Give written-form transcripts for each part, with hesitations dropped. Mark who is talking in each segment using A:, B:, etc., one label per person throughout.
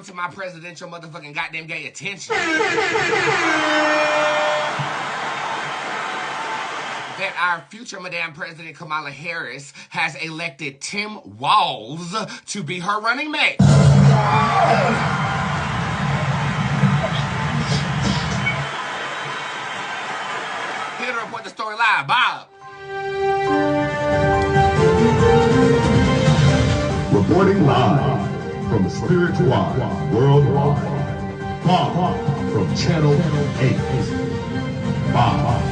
A: to my presidential motherfucking goddamn gay attention that our future Madam President Kamala Harris has elected Tim Walz to be her running mate. Here to report the story live, Bob.
B: Reporting live from the Spiritual Worldwide. Bob from Channel 8. Bob.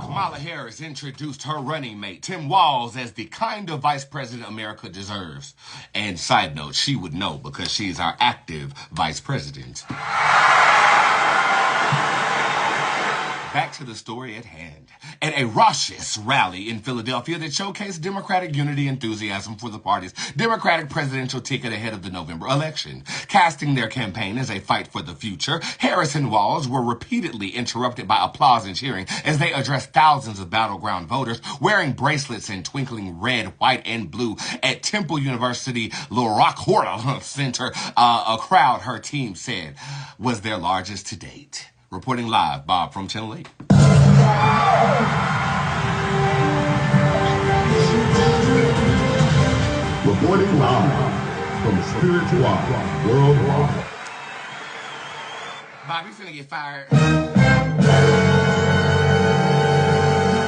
A: Kamala Harris introduced her running mate, Tim Walz, as the kind of vice president America deserves. And side note, she would know because she's our active vice president. Back to the story at hand. At a raucous rally in Philadelphia that showcased Democratic unity enthusiasm for the party's Democratic presidential ticket ahead of the November election. Casting their campaign as a fight for the future, Harris and Walz were repeatedly interrupted by applause and cheering as they addressed thousands of battleground voters wearing bracelets in twinkling red, white, and blue at Temple University LaRocque Center, a crowd her team said was their largest to date. Reporting live, Bob from Channel 8.
B: Reporting live from the Spiritual Worldwide.
A: Bob, you finna get fired.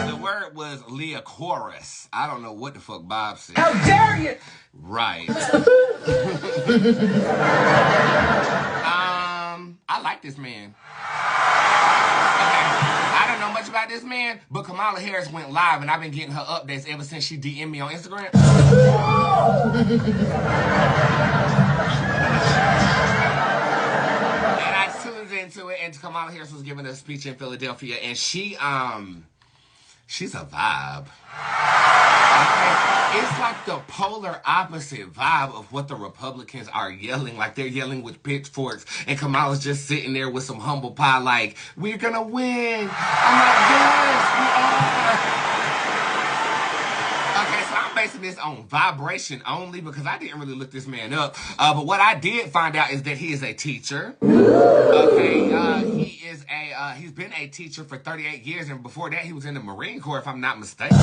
A: The word was Leochorus. I don't know what the fuck Bob said.
C: How dare you!
A: Right. I like this man. I don't know much about this man, but Kamala Harris went live, and I've been getting her updates ever since she DM'd me on Instagram. And I tuned into it, and Kamala Harris was giving a speech in Philadelphia, and she's a vibe. Okay? It's like the polar opposite vibe of what the Republicans are yelling. Like they're yelling with pitchforks, and Kamala's just sitting there with some humble pie like, we're gonna win. I'm like, yes, we are. Okay, so I'm basing this on vibration only because I didn't really look this man up. But what I did find out is that he is a teacher. Okay, he's been a teacher for 38 years, and before that he was in the Marine Corps, if I'm not mistaken.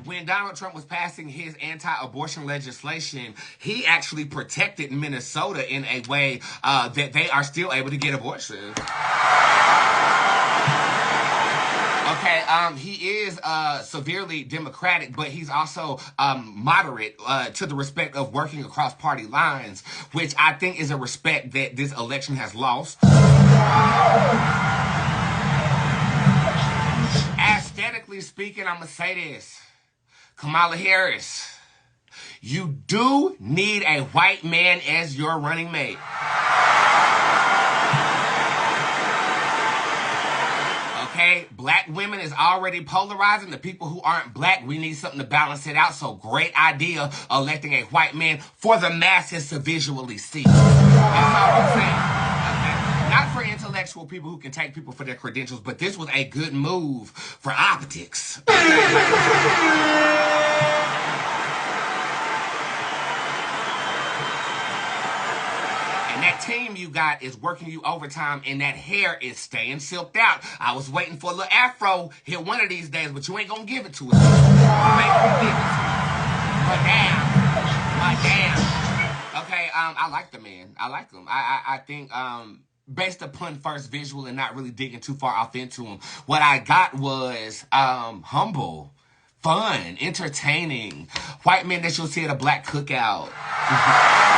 A: When Donald Trump was passing his anti-abortion legislation, he actually protected Minnesota in a way that they are still able to get abortions. Okay, he is severely Democratic, but he's also moderate to the respect of working across party lines, which I think is a respect that this election has lost. Aesthetically speaking, I'm going to say this. Kamala Harris, you do need a white man as your running mate. Okay, black women is already polarizing. The people who aren't black, we need something to balance it out. So great idea electing a white man for the masses to visually see. That's all I'm saying. Okay? Not for intellectual people who can take people for their credentials, but this was a good move for optics. That team you got is working you overtime, and that hair is staying silked out. I was waiting for a little afro here one of these days, but you ain't gonna give it to us. But damn. Okay, I like the man. I like him. I think, based upon first visual and not really digging too far off into him, what I got was humble, fun, entertaining, white men that you'll see at a black cookout.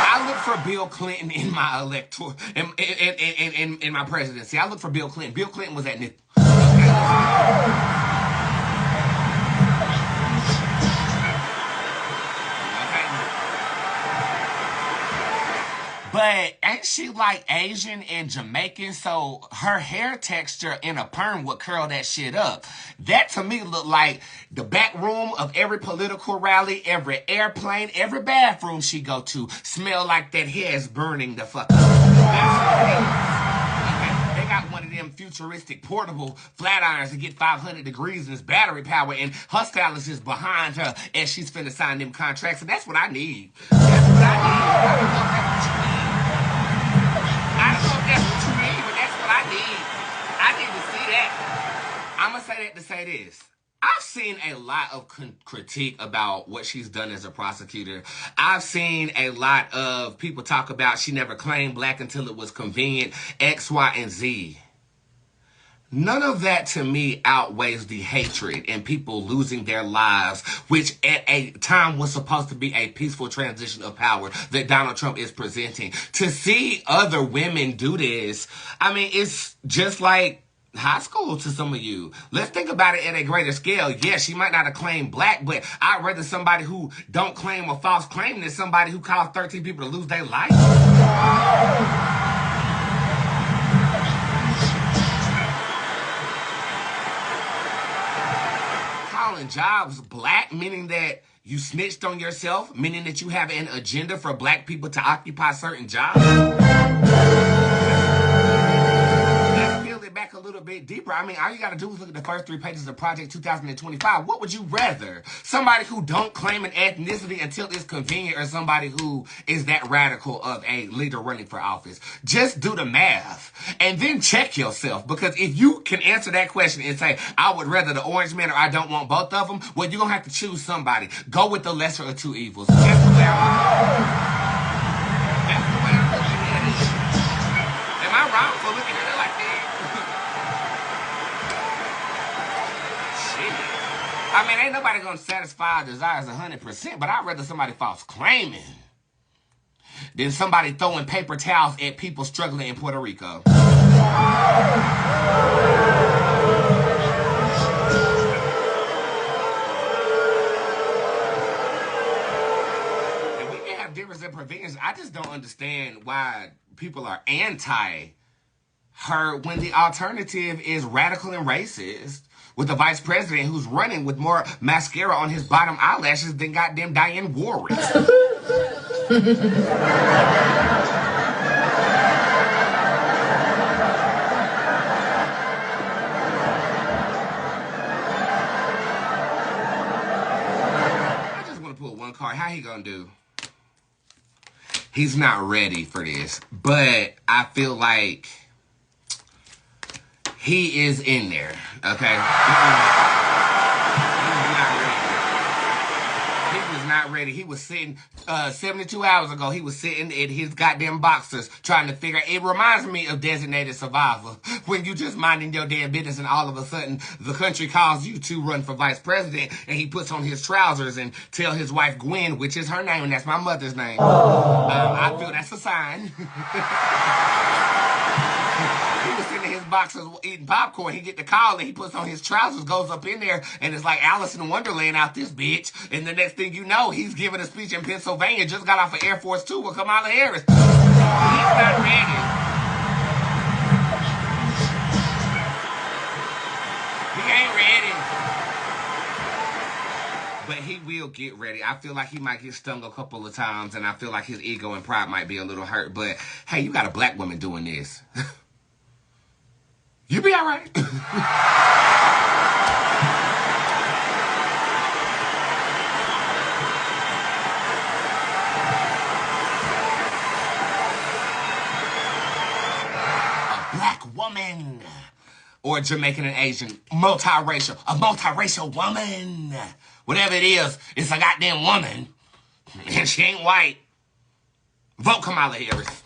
A: I look for Bill Clinton in my in my presidency. I look for Bill Clinton. Bill Clinton was at Nick. But ain't she like Asian and Jamaican? So her hair texture in a perm would curl that shit up. That to me looked like the back room of every political rally, every airplane, every bathroom she go to smell like that hair is burning the fuck up. That's what it is. Okay, they got one of them futuristic portable flat irons to get 500 degrees in its battery power, and her stylist is behind her as she's finna sign them contracts, and that's what I need. That's what I need. I don't know if that's what you need, but that's what I need. I need to see that. I'm gonna say that to say this. I've seen a lot of critique about what she's done as a prosecutor. I've seen a lot of people talk about she never claimed black until it was convenient, X, Y, and Z. None of that to me outweighs the hatred and people losing their lives, which at a time was supposed to be a peaceful transition of power that Donald Trump is presenting. To see other women do this, I mean, it's just like high school to some of you. Let's think about it at a greater scale. Yes, she might not have claimed black, but I'd rather somebody who don't claim a false claim than somebody who caused 13 people to lose their life. Calling jobs black, meaning that you snitched on yourself, meaning that you have an agenda for black people to occupy certain jobs. Back a little bit deeper. I mean, all you got to do is look at the first 3 pages of Project 2025. What would you rather? Somebody who don't claim an ethnicity until it's convenient, or somebody who is that radical of a leader running for office? Just do the math and then check yourself, because if you can answer that question and say, I would rather the orange man or I don't want both of them, well, you're going to have to choose somebody. Go with the lesser of two evils. That's the way I'm looking at it. Am I wrong for looking at it like that? I mean, ain't nobody gonna satisfy our desires 100%, but I'd rather somebody false claiming than somebody throwing paper towels at people struggling in Puerto Rico. And we can have difference in provisions. I just don't understand why people are anti her when the alternative is radical and racist, with the vice president who's running with more mascara on his bottom eyelashes than goddamn Diane Warwick. I just want to pull one card. How he gonna do? He's not ready for this, but I feel like he is in there, okay? He was not ready. He was sitting, 72 hours ago, he was sitting in his goddamn boxers trying to figure out. It reminds me of Designated Survivor, when you just minding your damn business and all of a sudden the country calls you to run for vice president, and he puts on his trousers and tell his wife Gwen, which is her name, and that's my mother's name. I feel that's a sign. He was sitting in his boxers eating popcorn. He get the call and he puts on his trousers, goes up in there, and it's like Alice in Wonderland out this bitch. And the next thing you know, he's giving a speech in Pennsylvania, just got off of Air Force 2 with Kamala Harris. He's not ready. He ain't ready. But he will get ready. I feel like he might get stung a couple of times, and I feel like his ego and pride might be a little hurt. But hey, you got a black woman doing this. You be all right. A black woman, or Jamaican and Asian, a multiracial woman. Whatever it is, it's a goddamn woman. And she ain't white. Vote Kamala Harris.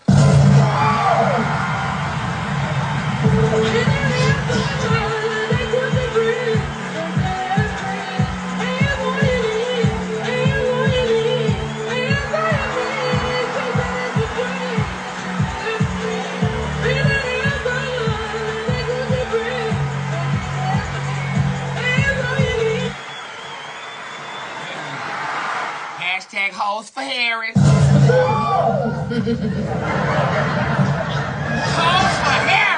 A: Hashtag hoes for Harris. Hoes for Harris.